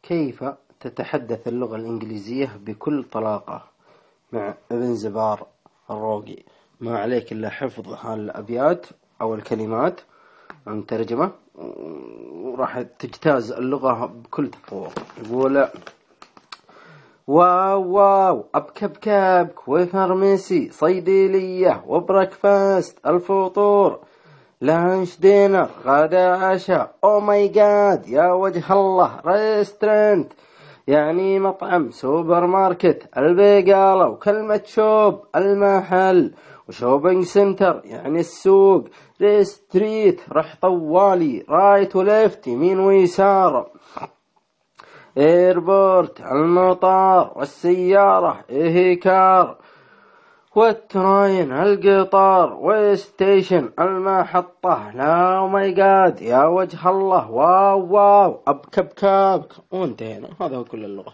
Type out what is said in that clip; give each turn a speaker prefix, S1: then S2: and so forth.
S1: كيف تتحدث اللغة الإنجليزية بكل طلاقة مع ابن زبار الروقي؟ ما عليك إلا حفظ هالأبيات أو الكلمات عن ترجمة وراح تجتاز اللغة بكل تفوق. يقول: واو واو أبكبكبك وفرمسي صيدلية وبريكفاست الفطور لانش دينر غدا عشاء او ماي جاد يا وجه الله ريستورانت يعني مطعم سوبر ماركت البقالة وكلمة شوب المحل وشوبينج سنتر يعني السوق ريستريت رح طوالي رايت وليفت يمين ويسار ايربورت المطار والسيارة كار والتراين القطار وستيشن المحطة لا ماي جاد يا وجه الله واو واو أبكبكبك. وانتهينا. هذا هو كل اللغة.